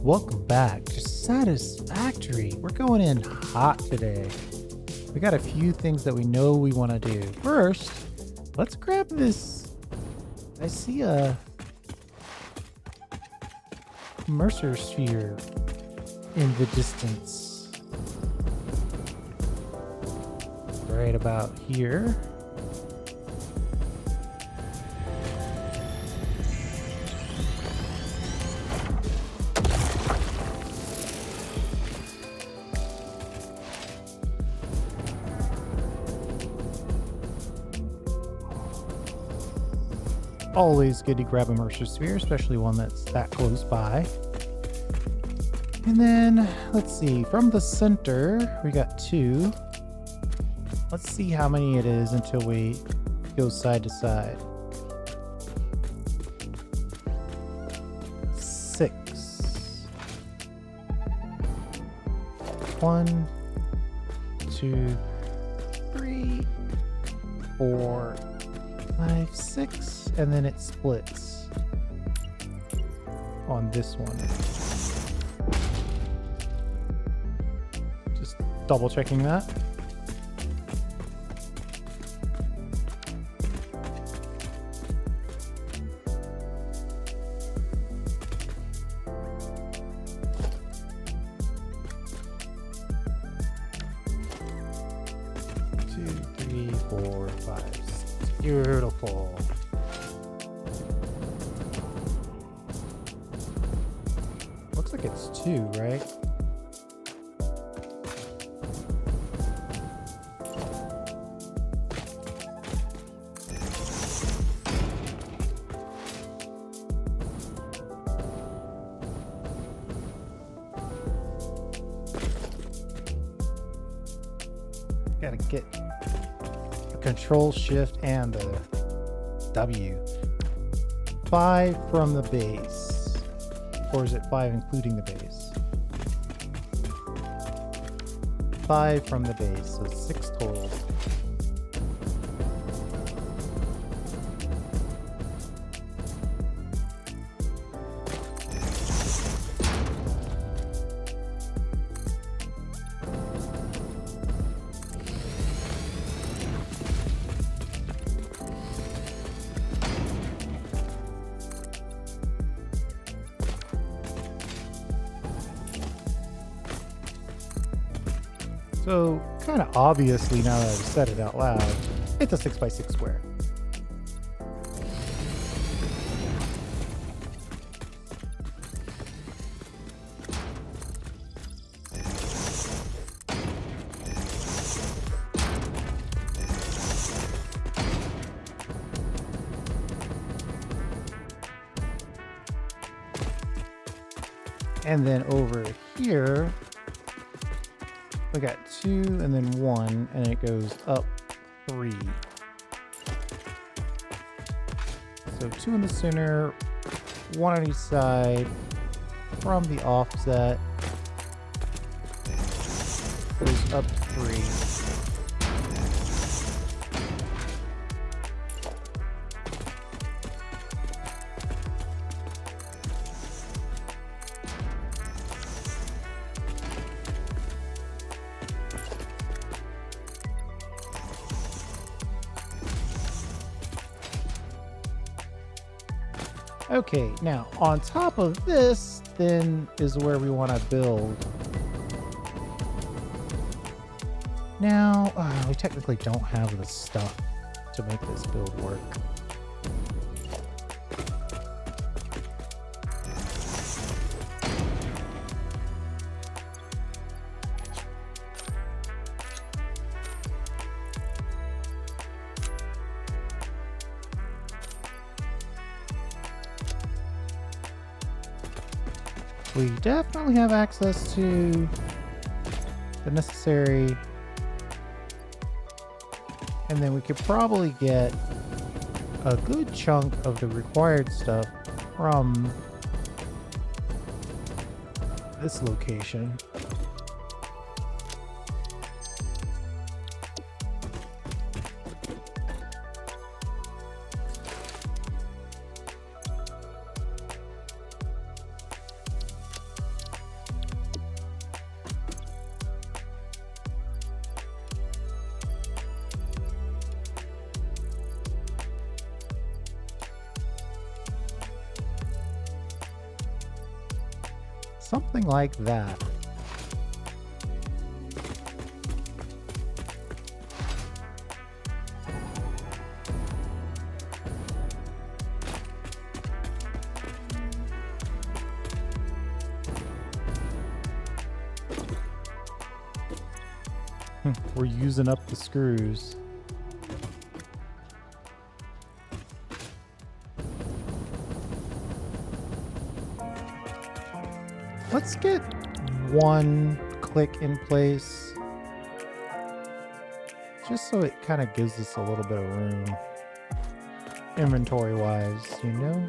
Welcome back to Satisfactory. We're going in hot today. We got a few things that we know we want to do. First, let's grab this. I see a Mercer sphere in the distance. Right about here. Always good to grab a Mercer sphere, especially one that's that close by. And then, let's see, from the center, we got two. Let's see how many it is until we go side to side. 6. 1, 2, 3, 4, 5, 6. And then it splits on this one. Just double checking that. Two, three, 4, 5, 6. Beautiful. Looks like it's 2, right? Gotta get the control shift and the W. 5 from the base. Or is it 5 including the base? 5 from the base, so 6 total. So, kind of obviously, now that I've said it out loud, it's a 6x6 square. And then over here, we got 2 and then 1, and it goes up 3. So 2 in the center, 1 on each side, from the offset, goes up 3. Okay, now on top of this then is where we want to build. Now, we technically don't have the stuff to make this build work. We definitely have access to the necessary, and then we could probably get a good chunk of the required stuff from this location. something like that. We're using up the screws. Let's get one click in place, just so it kind of gives us a little bit of room, inventory-wise, you know?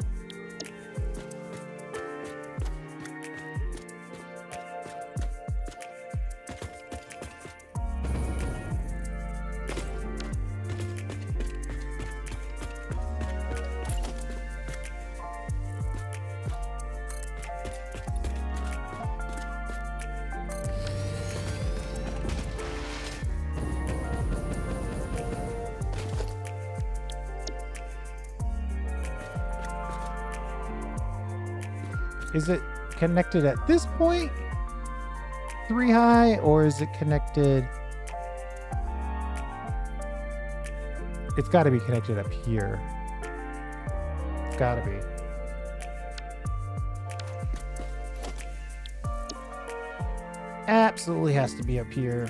Is it connected at this point, 3 high, or is it connected? It's got to be connected up here. It's got to be. Absolutely has to be up here.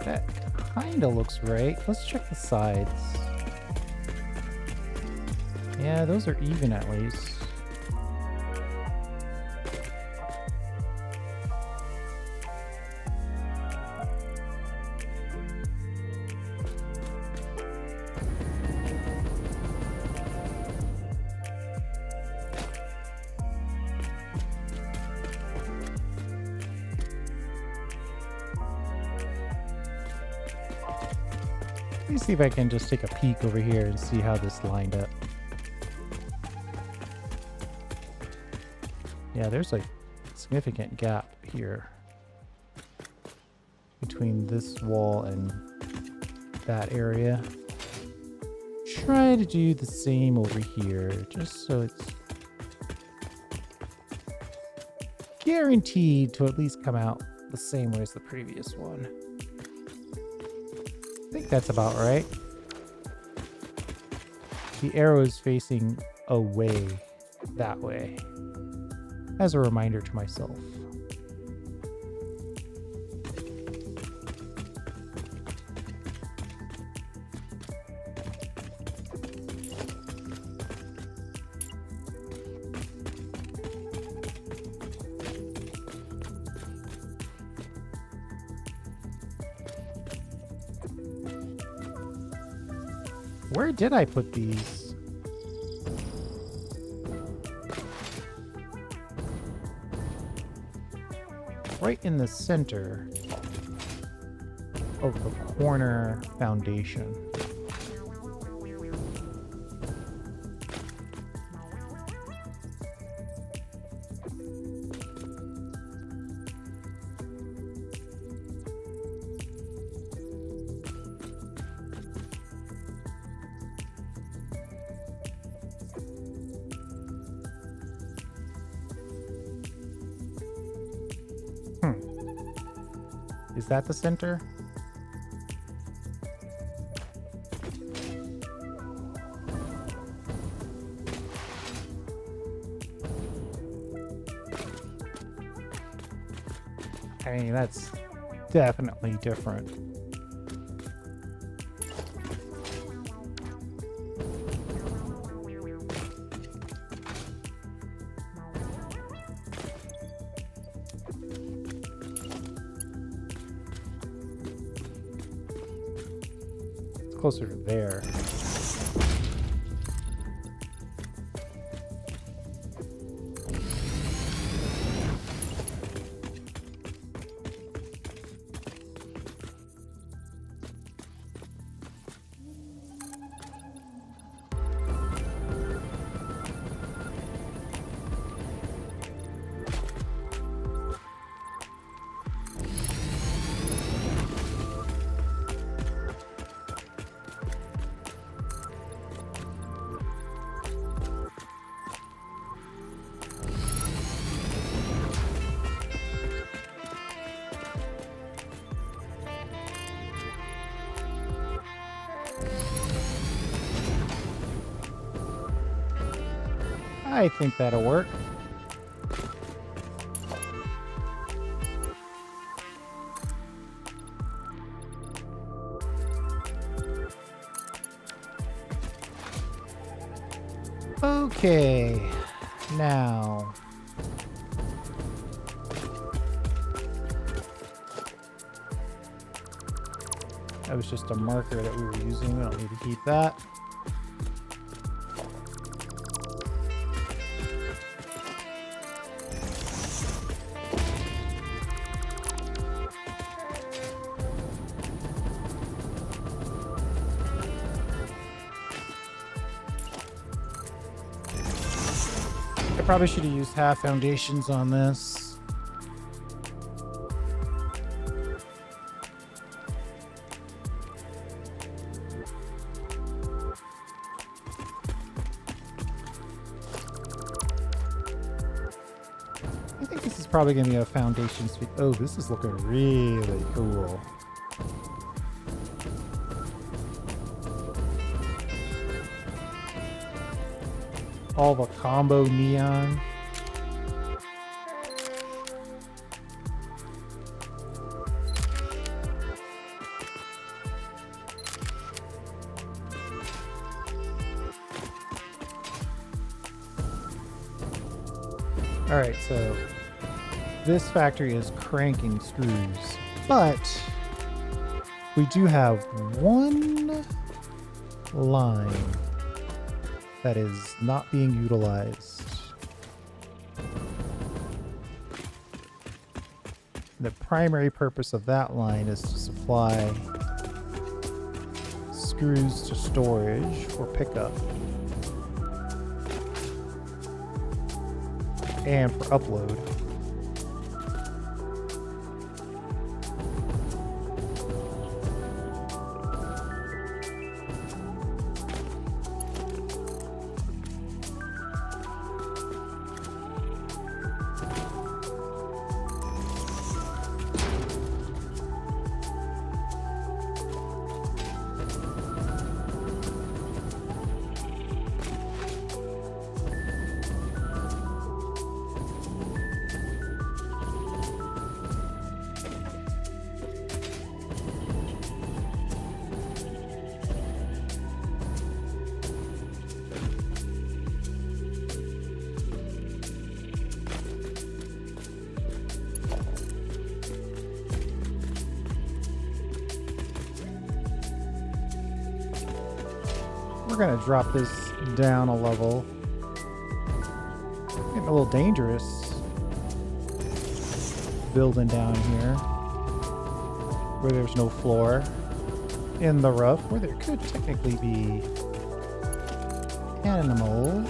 That kind of looks right. Let's check the sides. Yeah, those are even at least. Let me see if I can just take a peek over here and see how this lined up. Yeah, there's a significant gap here between this wall and that area. Try to do the same over here, just so it's guaranteed to at least come out the same way as the previous one. I think that's about right. The arrow is facing away that way, as a reminder to myself. Where did I put these? Right in the center of the corner foundation. Is that the center? I mean, that's definitely different. Closer to there. I think that'll work. Okay, now that was just a marker that we were using. We don't need to keep that. Probably should have used half foundations on this. I think this is probably going to be a foundation suite. Oh, this is looking really cool. All the combo neon. All right, so this factory is cranking screws, but we do have one line that is not being utilized. The primary purpose of that line is to supply screws to storage for pickup and for upload. We're gonna drop this down a level. Getting a little dangerous building down here where there's no floor in the roof, where there could technically be animals.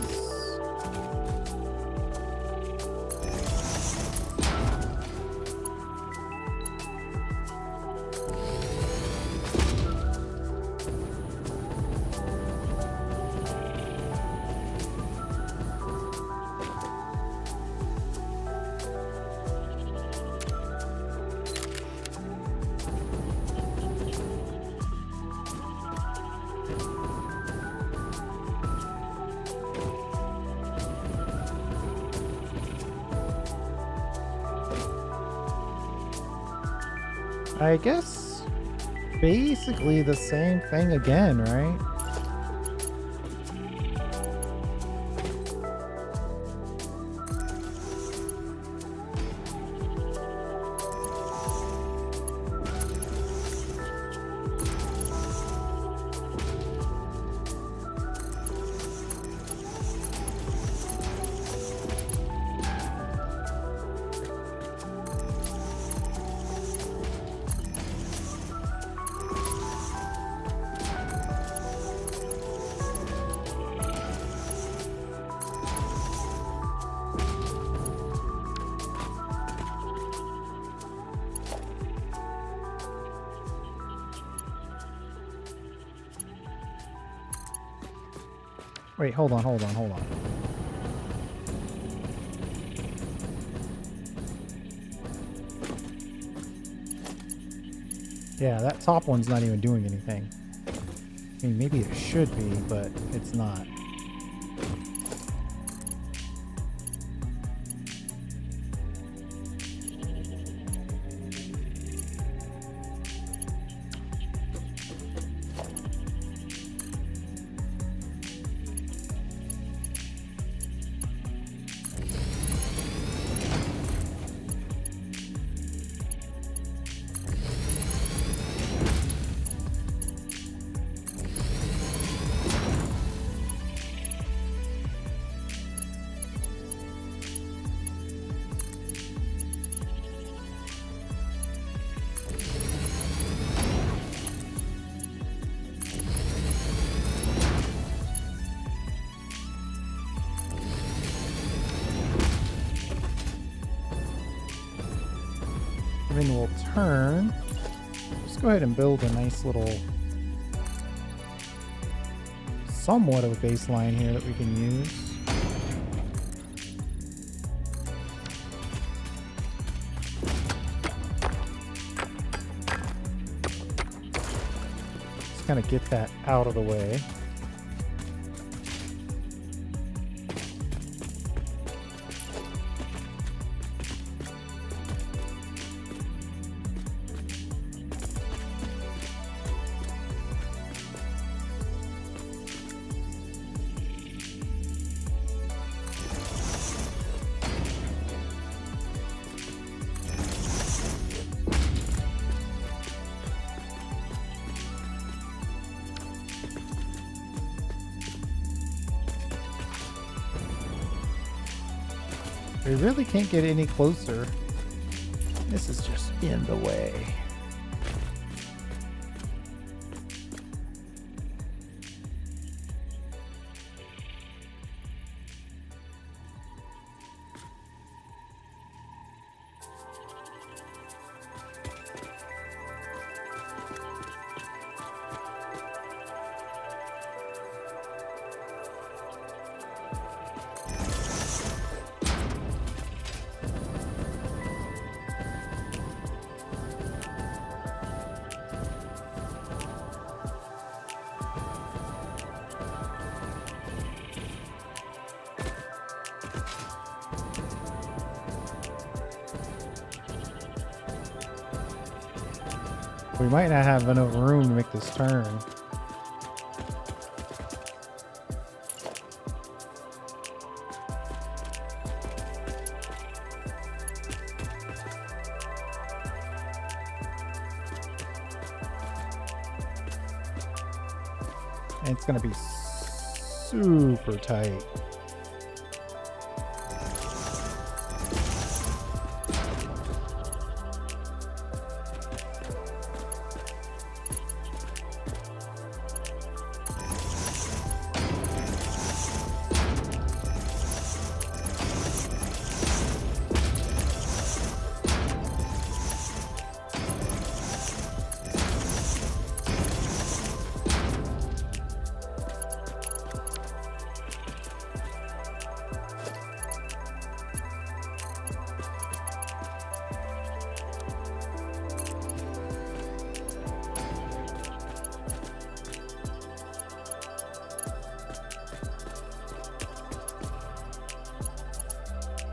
I guess basically the same thing again, right? Wait, hold on. Yeah, that top one's not even doing anything. I mean, maybe it should be, but it's not. And then we'll turn. Just go ahead and build a nice little, somewhat of a baseline here that we can use. Just kind of get that out of the way. We really can't get any closer. This is just in the way. We might not have enough room to make this turn. And it's going to be super tight.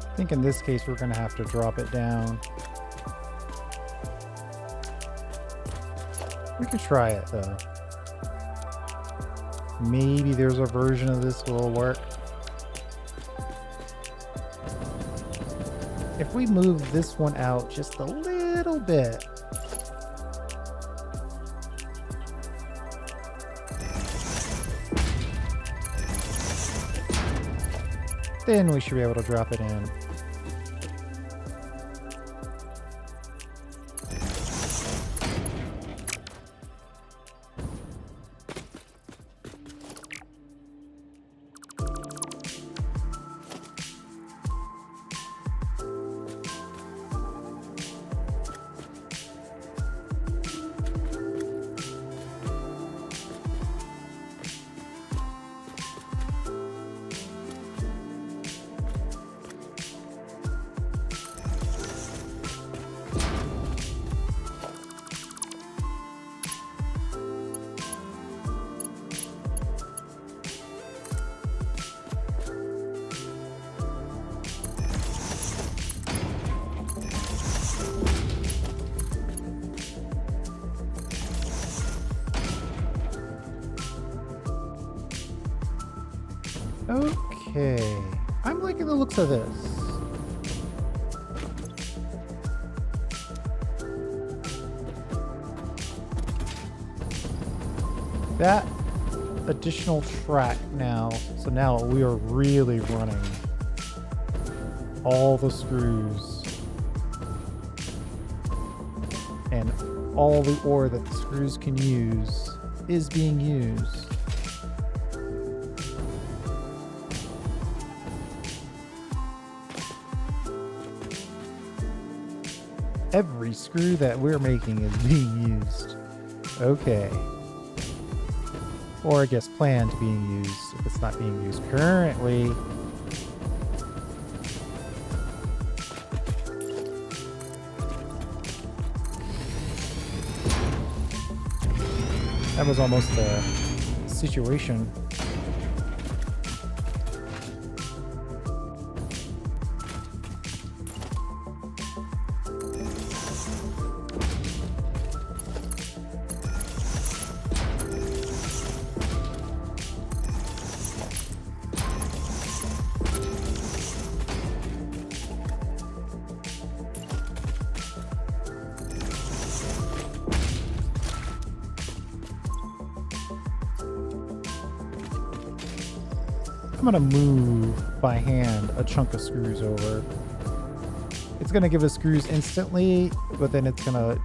I think in this case we're going to have to drop it down. We could try it though. Maybe there's a version of this will work. If we move this one out just a little bit. Then we should be able to drop it in. Okay, I'm liking the looks of this. That additional track now, so now we are really running all the screws and all the ore that the screws can use is being used. every screw that we're making is being used. Okay. Or I guess planned being used if it's not being used currently. That was almost a situation. I'm gonna move by hand a chunk of screws over. It's gonna give us screws instantly, but then it's gonna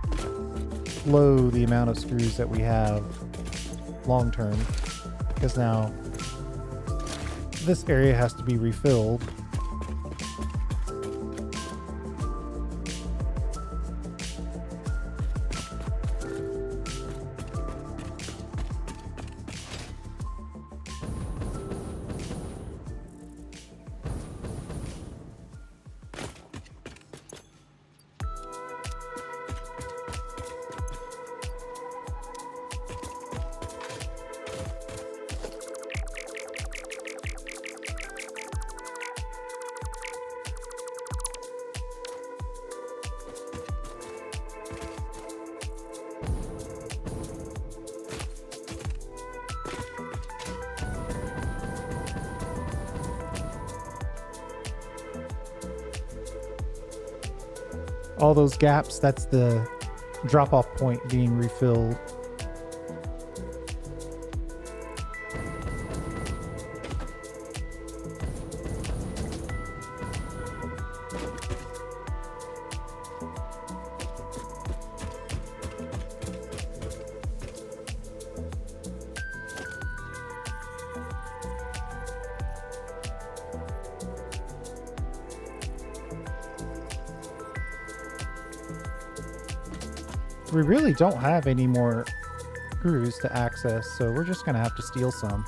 slow the amount of screws that we have long term, because now this area has to be refilled. All those gaps, that's the drop-off point being refilled. We really don't have any more screws to access, so we're just gonna have to steal some.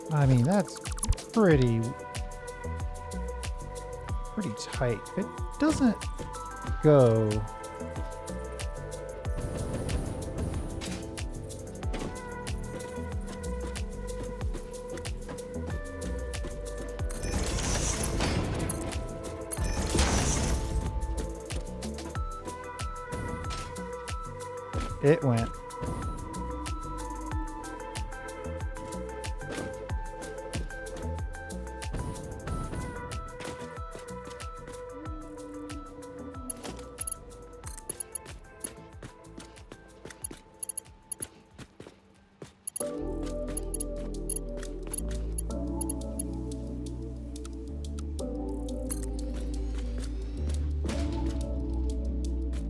I mean, that's pretty tight. It doesn't go. It went.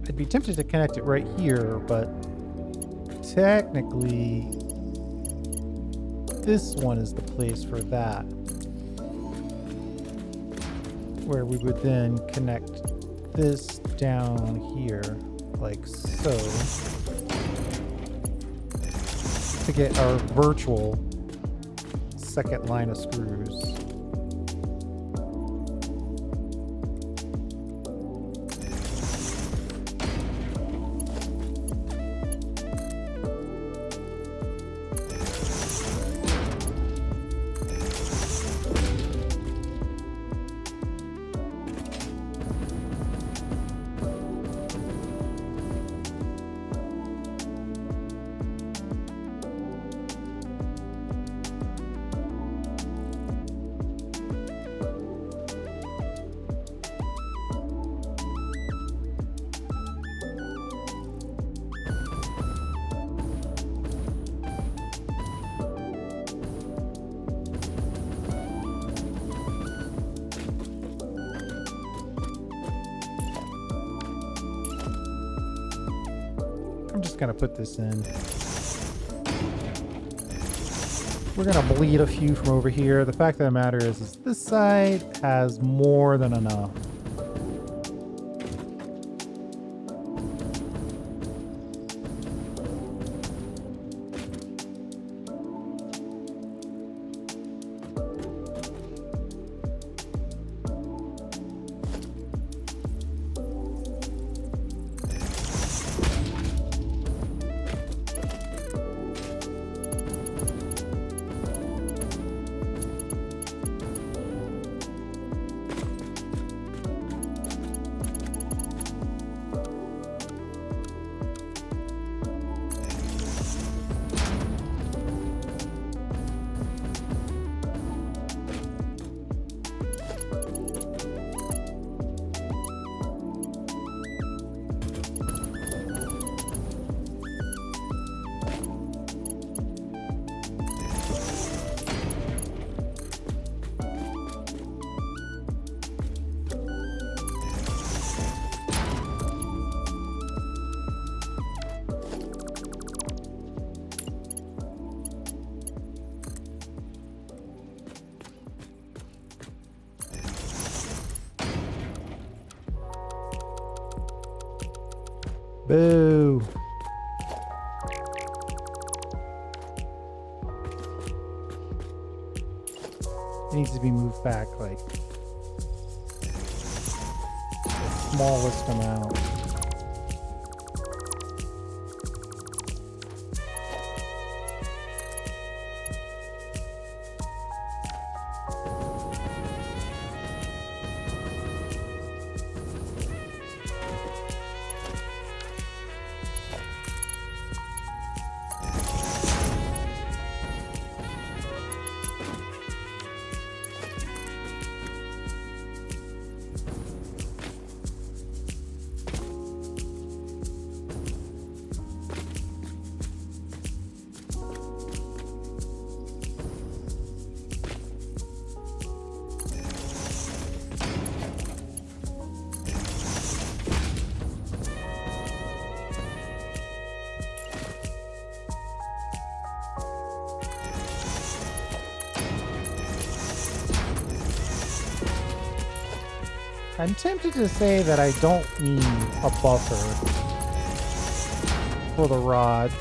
I'd be tempted to connect it right here, but technically this one is the place for that, where we would then connect this down here like so to get our virtual second line of screws. just gonna put this in. We're gonna bleed a few from over here. The fact of the matter is this side has more than enough. Boo. It needs to be moved back like the smallest amount. I'm tempted to say that I don't need a buffer for the rods.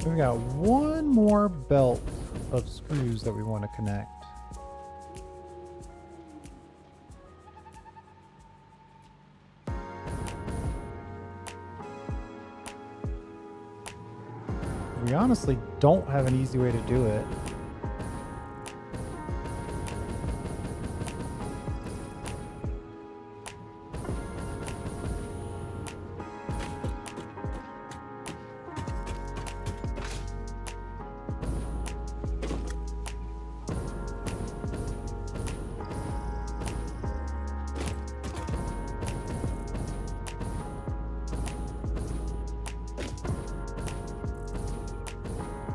We've got one more belt of screws that we want to connect. We honestly don't have an easy way to do it.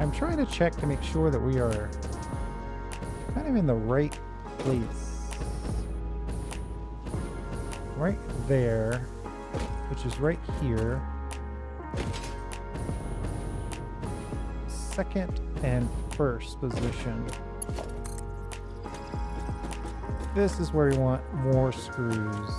I'm trying to check to make sure that we are kind of in the right place. Right there, which is right here. Second and first position. This is where we want more screws.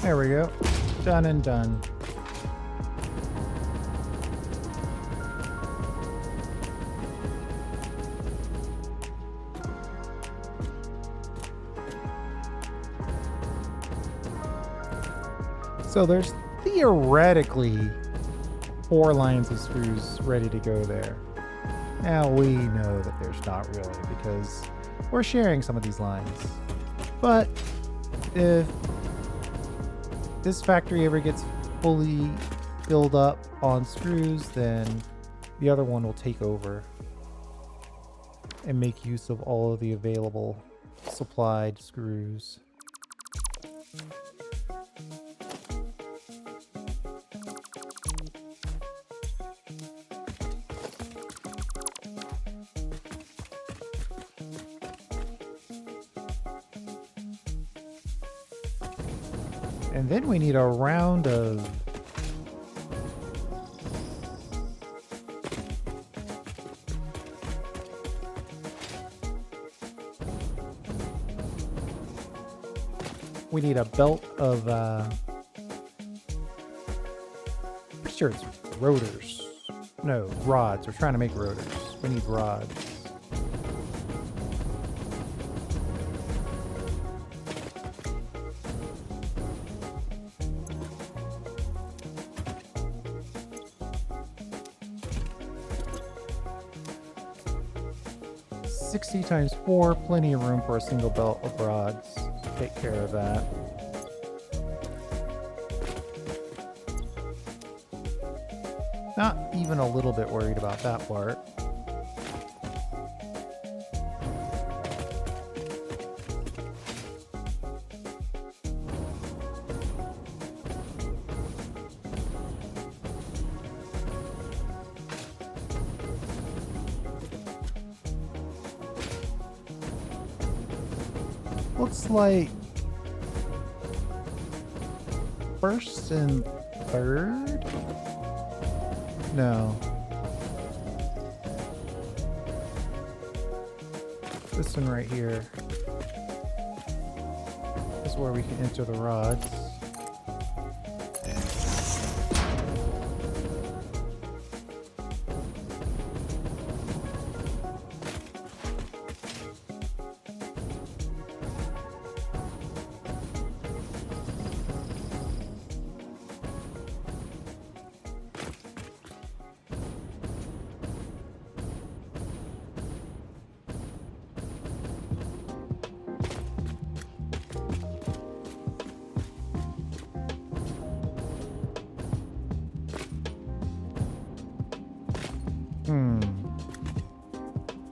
There we go. Done and done. So there's theoretically 4 lines of screws ready to go there. Now we know that there's not really because we're sharing some of these lines. But if this factory ever gets fully filled up on screws, then the other one will take over and make use of all of the available supplied screws. And then we need a round of belt of pretty sure it's rotors. No, rods. We're trying to make rotors. We need rods. Times 4, plenty of room for a single belt of rods. Take care of that. Not even a little bit worried about that part. Looks like first and third? No. This one right here is where we can enter the rods.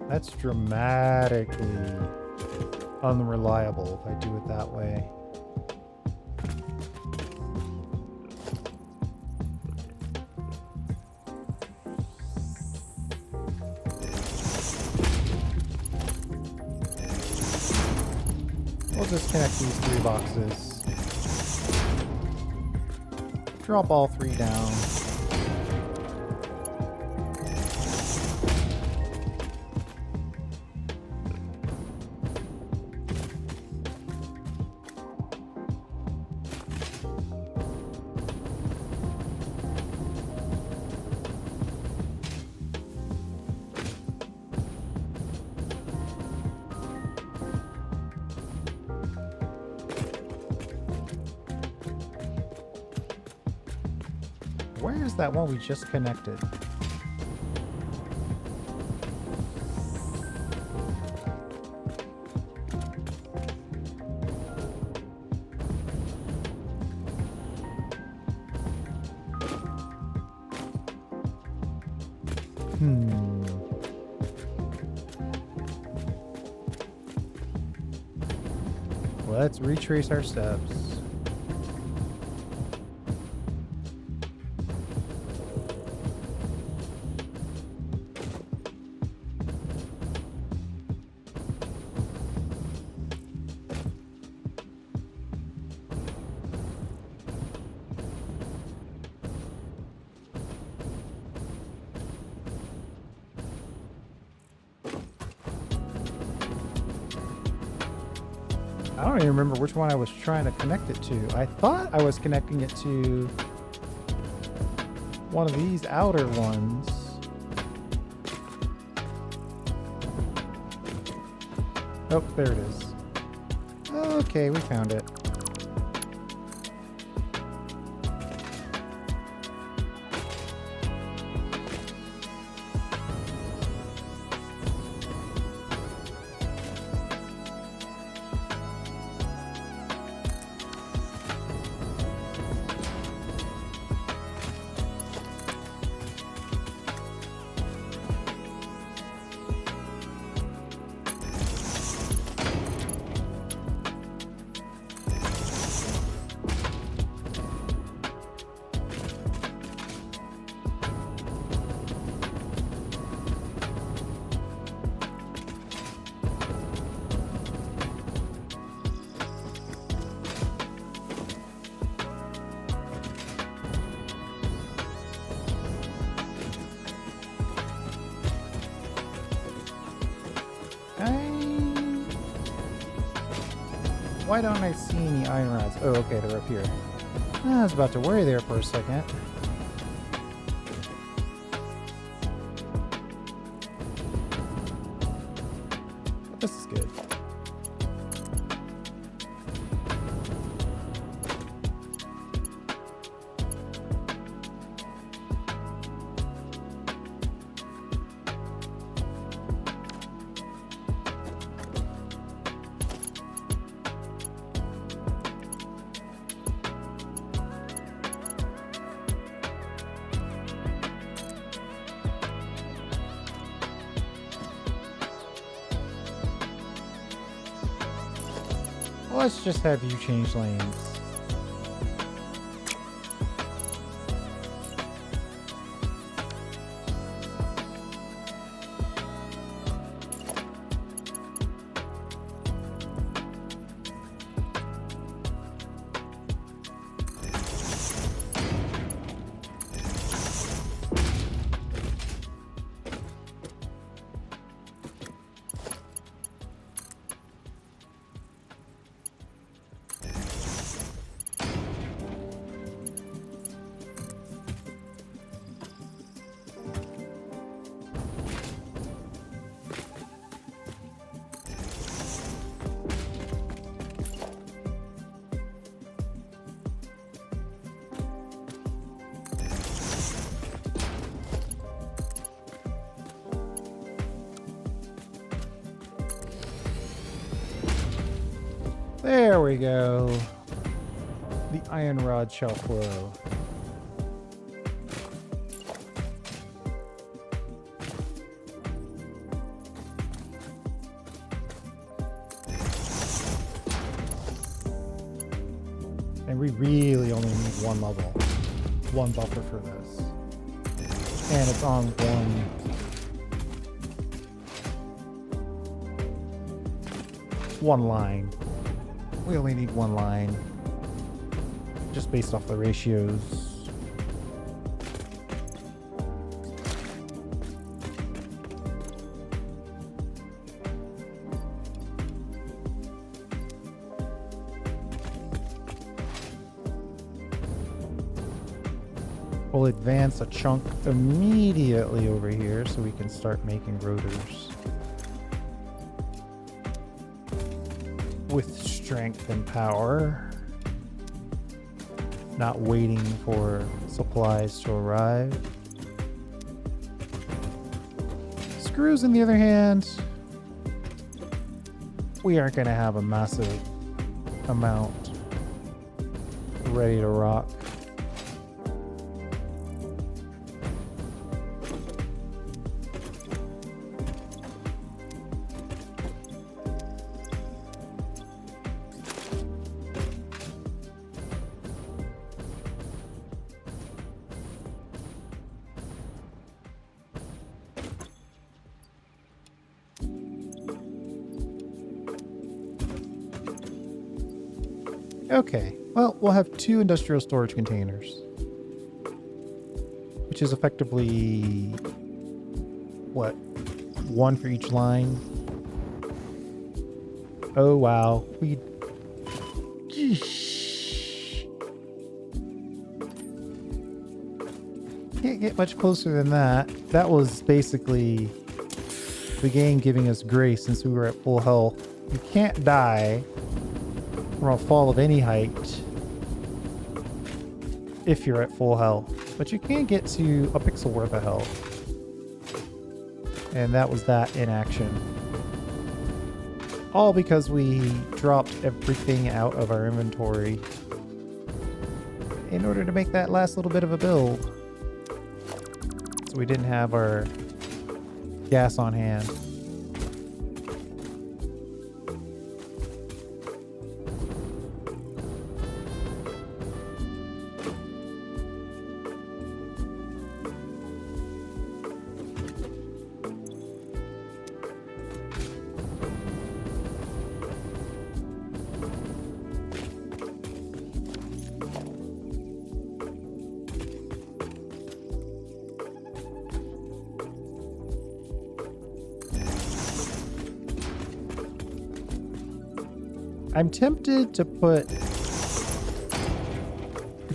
That's dramatically unreliable if I do it that way. We'll just connect these 3 boxes. Drop all 3 down. Where is that one we just connected? Let's retrace our steps. I don't even remember which one I was trying to connect it to. I thought I was connecting it to one of these outer ones. Oh, there it is. Okay, we found it. Why don't I see any iron rods? Oh, okay, they're up here. I was about to worry there for a second. This is good. Let's just have you change lanes. There we go. The iron rod shall flow. And we really only need one level, one buffer for this. And it's on one line. We only need one line, just based off the ratios. We'll advance a chunk immediately over here so we can start making rotors with strength and power, not waiting for supplies to arrive. Screws, on the other hand, we aren't going to have a massive amount ready to rock. Okay, well, we'll have 2 industrial storage containers, which is effectively, what, 1 for each line? Oh wow, we Sheesh. Can't get much closer than that. That was basically the game giving us grace since we were at full health. You can't die from a fall of any height if you're at full health, but you can get to a pixel worth of health. And that was that in action. All because we dropped everything out of our inventory in order to make that last little bit of a build. So we didn't have our gas on hand. I'm tempted to put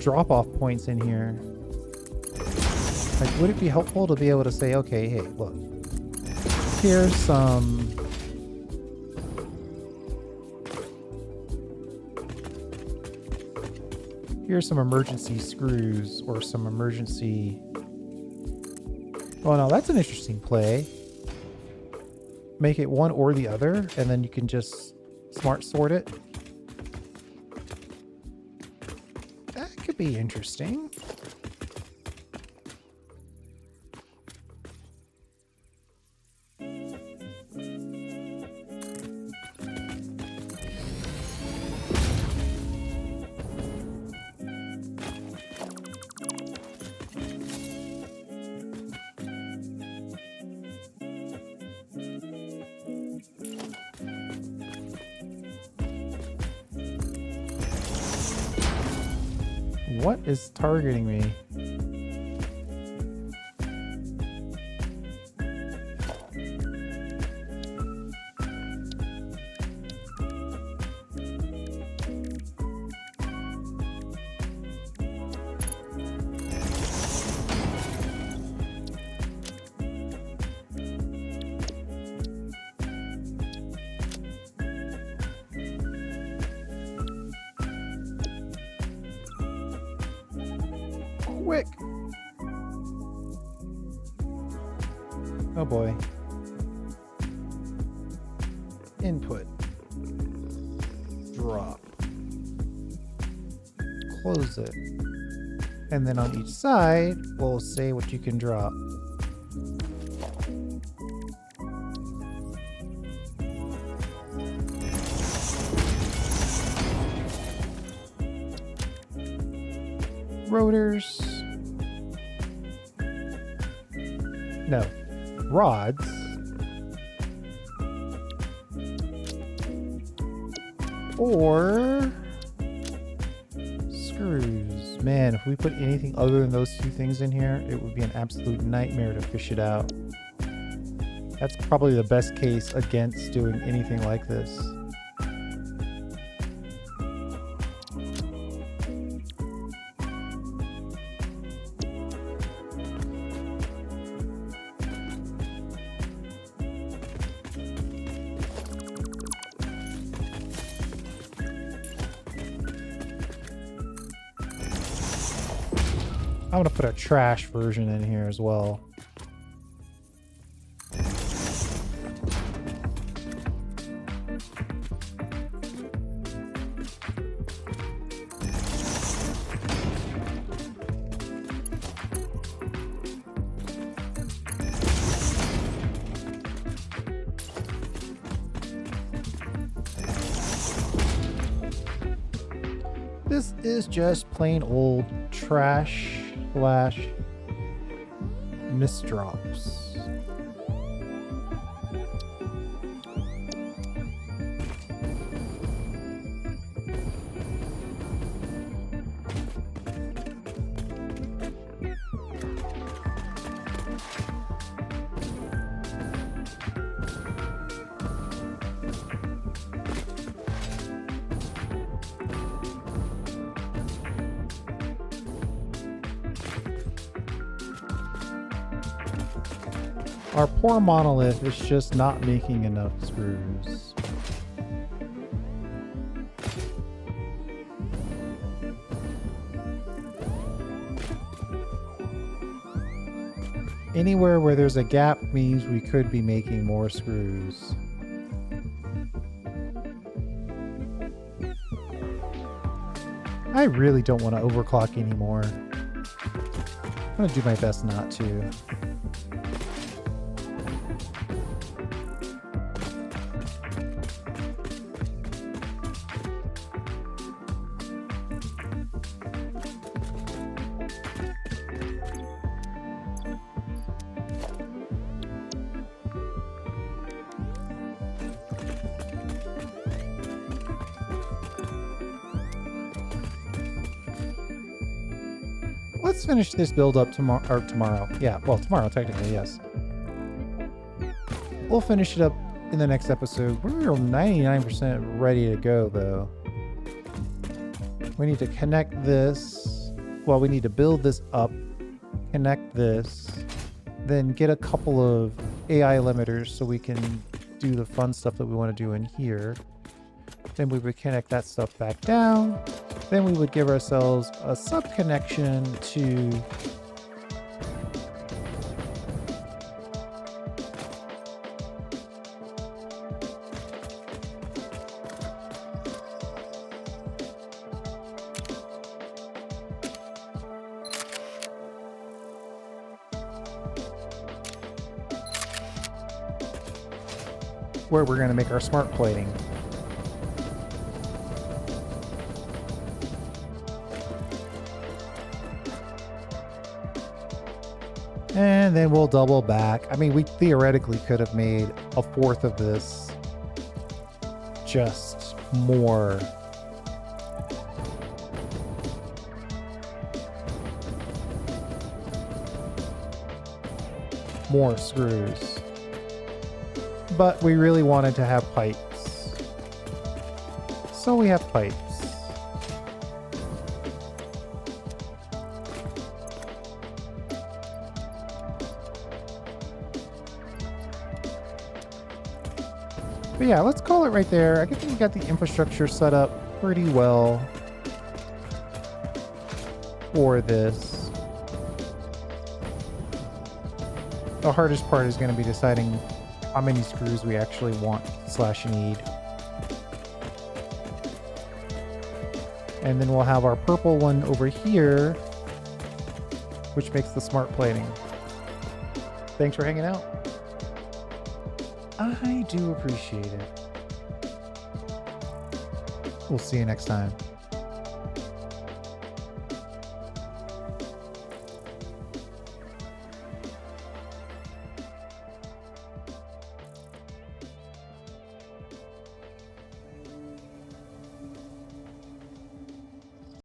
drop-off points in here. Like, would it be helpful to be able to say, okay, hey, look, here's some emergency screws or some emergency... Oh, no, that's an interesting play. Make it one or the other, and then you can just smart sort it. That could be interesting. What is targeting me? Quick! Oh boy. Input. Drop. Close it. And then on each side, we'll say what you can drop. Rotors. No. Rods. Or screws. Man, if we put anything other than those two things in here, it would be an absolute nightmare to fish it out. That's probably the best case against doing anything like this. I'm gonna put a trash version in here as well. This is just plain old trash slash misdrops. Our poor monolith is just not making enough screws. Anywhere where there's a gap means we could be making more screws. I really don't want to overclock anymore. I'm going to do my best not to. Let's finish this build up tomorrow. Yeah, well, tomorrow, technically, yes. We'll finish it up in the next episode. We're 99% ready to go, though. We need to connect this. Well, we need to build this up, connect this, then get a couple of AI limiters so we can do the fun stuff that we want to do in here. Then we would connect that stuff back down. Then we would give ourselves a sub connection to where we're going to make our smart plating. And then we'll double back. I mean, we theoretically could have made a fourth of this just more screws. But we really wanted to have pipes. So we have pipes. But yeah, let's call it right there. I think we got the infrastructure set up pretty well for this. The hardest part is going to be deciding how many screws we actually want / need. And then we'll have our purple one over here, which makes the smart plating. Thanks for hanging out. I do appreciate it. We'll see you next time.